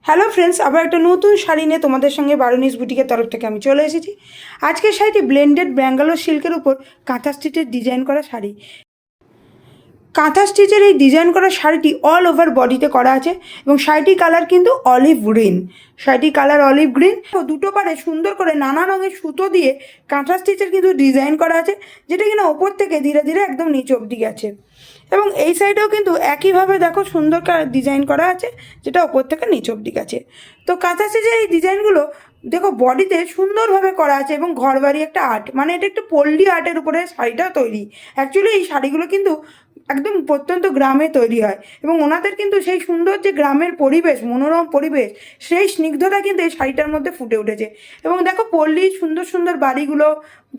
Hello friends, আবার একটা নতুন শাড়ি নিয়ে তোমাদের সঙ্গে বারুনিস বুটিকের তরফ থেকে আমি চলে এসেছি। আজকের শাড়িটি ব্লেন্ডেড ব্যাঙ্গালোর সিল্কের উপর কাঁথা স্টিচের ডিজাইন করা শাড়ি। কাঁথা স্টিচের এই ডিজাইন করা শাড়িটি অল ওভার বডিতে করা আছে এবং শাড়িটির কালার কিন্তু অলিভ গ্রিন। শাড়িটির কালার অলিভ গ্রিন। দুটো পারে সুন্দর করে নানা রঙের সুতো দিয়ে কাঁথা স্টিচের কিন্তু ডিজাইন করা আছে, যেটা কিনা ওপর থেকে ধীরে ধীরে একদম নিচ অবধি গেছে। এবং এই সাইডেও কিন্তু একইভাবে দেখো সুন্দর ডিজাইন করা আছে, যেটা ওপর থেকে নিচ অবধি গেছে। তো কাঁথা স্টিচের এই ডিজাইনগুলো দেখো বডিতে সুন্দরভাবে করা আছে এবং ঘরবাড়ি একটা আর্ট, মানে এটা একটু পল্লী আর্টের উপরে শাড়িটা তৈরি। অ্যাকচুয়ালি এই শাড়িগুলো কিন্তু একদম প্রত্যন্ত গ্রামে তৈরি হয় এবং ওনাদের কিন্তু সেই সুন্দর যে গ্রামের পরিবেশ, মনোরম পরিবেশ, সেই স্নিগ্ধতা কিন্তু এই শাড়িটার মধ্যে ফুটে উঠেছে। এবং দেখো পল্লীর সুন্দর সুন্দর বাড়িগুলো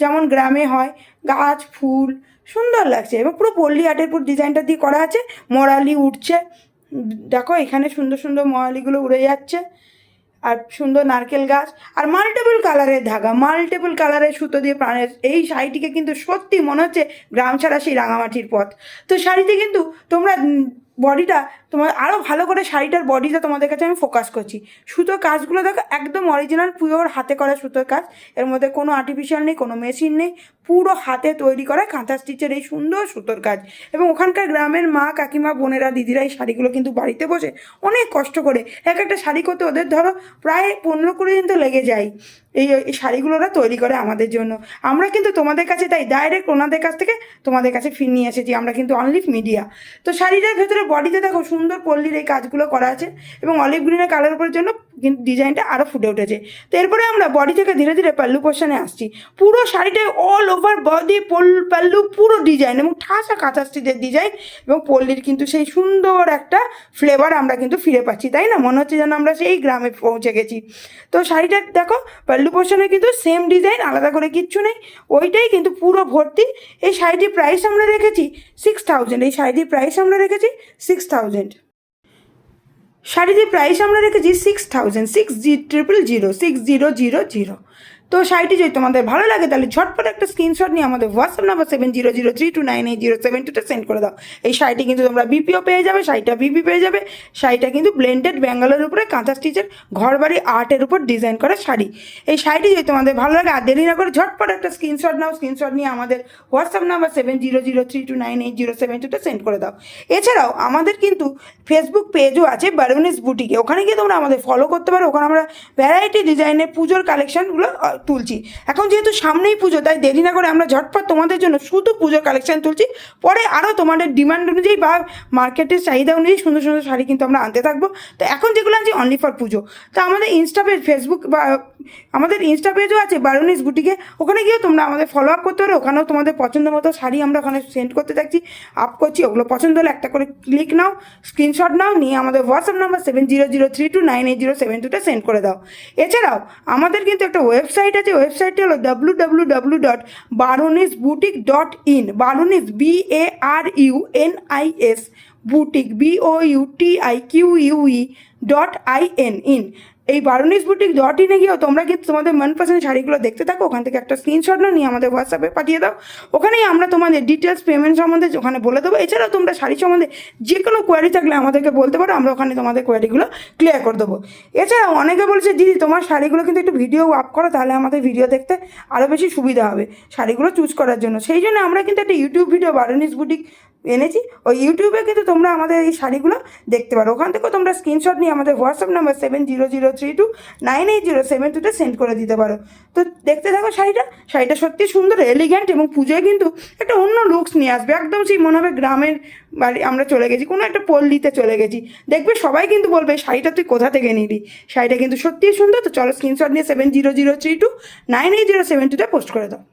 যেমন গ্রামে হয়, গাছ ফুল সুন্দর লাগছে এবং পুরো পল্লী আর্টের পুরো ডিজাইনটা দিয়ে করা আছে। মরালি উঠছে, দেখো এখানে সুন্দর সুন্দর মরালিগুলো উড়ে যাচ্ছে, আর সুন্দর নারকেল গাছ আর মাল্টিপল কালারের ধাগা, মাল্টিপল কালারের সুতো দিয়ে প্রাণের এই শাড়িটিকে কিন্তু সত্যি মনে হচ্ছে গ্রাম ছাড়া সেই রাঙামাটির পথ। তো শাড়িতে কিন্তু তোমরা বডিটা তোমার আরও ভালো করে শাড়িটার বডিটা তোমাদের কাছে আমি ফোকাস করছি। সুতোর কাজগুলো দেখো একদম অরিজিনাল পিওর হাতে করা সুতোর কাজ, এর মধ্যে কোনো আর্টিফিশিয়াল নেই, কোনো মেশিন নেই, পুরো হাতে তৈরি করা কাঁথা স্টিচের এই সুন্দর সুতোর কাজ। এবং ওখানকার গ্রামের মা কাকিমা বোনেরা দিদিরা এই শাড়িগুলো কিন্তু বাড়িতে বসে অনেক কষ্ট করে এক একটা শাড়ি করতে ওদের ধরো প্রায় 15-20 দিন তো লেগে যায়। এই শাড়িগুলোরা তৈরি করে আমাদের জন্য। আমরা কিন্তু তোমাদের কাছে তাই ডাইরেক্ট ওনাদের কাছ থেকে তোমাদের কাছে ফিরে নিয়ে এসেছি, আমরা কিন্তু অনলি মিডিয়া। তো শাড়িটার ভেতরে বডিতে দেখো সুন্দর পল্লীর এই কাজগুলো করা আছে এবং অলিভ গ্রিনের কালার উপরের জন্য কিন্তু ডিজাইনটা আরও ফুটে উঠেছে। তো এরপরে আমরা বডি থেকে ধীরে ধীরে পাল্লু পোর্শনে আসছি। পুরো শাড়িটায় অল ওভার বডি পাল্লু পুরো ডিজাইন এবং ঠাসা কাঁথা স্টিচের ডিজাইন এবং পল্লীর কিন্তু সেই সুন্দর একটা ফ্লেভার আমরা কিন্তু ফিরে পাচ্ছি, তাই না? মনে হচ্ছে যেন আমরা সেই গ্রামে পৌঁছে গেছি। তো শাড়িটা দেখো পাল্লু পোর্শনে কিন্তু সেম ডিজাইন, আলাদা করে কিচ্ছু নেই, ওইটাই কিন্তু পুরো ভর্তি। এই শাড়িটির প্রাইস আমরা রেখেছি 6000। এই শাড়িটির প্রাইস আমরা রেখেছি 6000। শাড়িটির প্রাইস আমরা রেখেছি 6000, 6000। তো শাড়িটি যদি তোমাদের ভালো লাগে তাহলে ঝটপট একটা স্ক্রিনশট নিয়ে আমাদের হোয়াটসঅ্যাপ নাম্বার 7003298072 সেন্ড করে দাও। এই শাড়িটি কিন্তু তোমরা বিপিও পেয়ে যাবে, শাড়িটা বিপি পেয়ে যাবে। শাড়িটা কিন্তু ব্লেন্ডেড ব্যাঙ্গালোর উপরে কাঁথা স্টিচের ঘরবাড়ি আর্টের উপর ডিজাইন করা শাড়ি। এই শাড়িটি যদি তোমাদের ভালো লাগে আর দেরি না করে ঝটপট একটা স্ক্রিনশট নাও, স্ক্রিনশট নিয়ে আমাদের হোয়াটসঅ্যাপ নাম্বার 7003298072 সেন্ড করে দাও। এছাড়াও আমাদের কিন্তু ফেসবুক পেজও আছে বারুনিস বুটিকে, ওখানে গিয়ে তোমরা আমাদের ফলো করতে পারো। ওখানে আমরা ভ্যারাইটি ডিজাইনের পুজোর কালেকশনগুলো তুলছি। এখন যেহেতু সামনেই পুজো, তাই দেরি না করে আমরা ঝটপট তোমাদের জন্য শুধু পুজোর কালেকশন তুলছি। পরে আরও তোমাদের ডিমান্ড অনুযায়ী বা মার্কেটের চাহিদা অনুযায়ী সুন্দর সুন্দর শাড়ি কিন্তু আমরা আনতে থাকবো। তো এখন যেগুলো আনছি অনলি ফর পুজো। তো আমাদের ইনস্টা পেজ, ফেসবুক বা আমাদের ইনস্টা পেজও আছে বারুনিস বুটিকে, ওখানে গিয়েও তোমরা আমাদের ফলো আপ করতে পারো। ওখানেও তোমাদের পছন্দ মতো শাড়ি আমরা ওখানে সেন্ড করতে থাকছি, আপ করছি। ওগুলো পছন্দ হলে একটা করে ক্লিক নাও, স্ক্রিনশট নাও, নিয়ে আমাদের হোয়াটসঅ্যাপ নাম্বার 7003298072 সেন্ড করে দাও। এছাড়াও আমাদের কিন্তু একটা ওয়েবসাইট আছে, ওয়েবসাইটটি হলো www.baronisboutique.in। বারুনিস BARUNIS boutique BOUTIQUE.IN। এই বারুনিস বুটিক .in গিয়েও তোমরা কিন্তু তোমাদের মনপসন্দ শাড়িগুলো দেখতে থাকো। ওখান থেকে একটা স্ক্রিনশট নিয়ে আমাদের হোয়াটসঅ্যাপে পাঠিয়ে দাও। ওখানেই আমরা তোমাদের ডিটেলস পেমেন্ট সম্বন্ধে ওখানে বলে দেবো। এছাড়াও তোমরা শাড়ি সম্বন্ধে যে কোনো কোয়ারি থাকলে আমাদেরকে বলতে পারো, আমরা ওখানে তোমাদের কোয়ারিগুলো ক্লিয়ার করে দেবো। এছাড়াও অনেকে বলছে দিদি তোমার শাড়িগুলো কিন্তু একটু ভিডিও আপ করো, তাহলে আমাদের ভিডিও দেখতে আরও বেশি সুবিধা হবে শাড়িগুলো চুজ করার জন্য। সেই জন্য আমরা কিন্তু একটা ইউটিউব ভিডিও বারুনিস বুটিক এনেছি। ওই ইউটিউবে কিন্তু তোমরা আমাদের এই শাড়িগুলো দেখতে পারো। ওখান থেকেও তোমরা স্ক্রিনশট নিয়ে আমাদের হোয়াটসঅ্যাপ নাম্বার 7003298072 সেন্ড করে দিতে পারো। তো দেখতে থাকো শাড়িটা সত্যি সুন্দর, এলিগ্যান্ট এবং পুজোয় কিন্তু একটা অন্য লুকস নিয়ে আসবে। একদম সেই মনে হবে গ্রামের বাড়ি আমরা চলে গেছি, কোনো একটা পল্লীতে চলে গেছি। দেখবে সবাই কিন্তু বলবে শাড়িটা তুই কোথা থেকে নিবি। শাড়িটা কিন্তু সত্যিই সুন্দর। তো চলো স্ক্রিনশট নিয়ে 7003298072 পোস্ট করে দাও।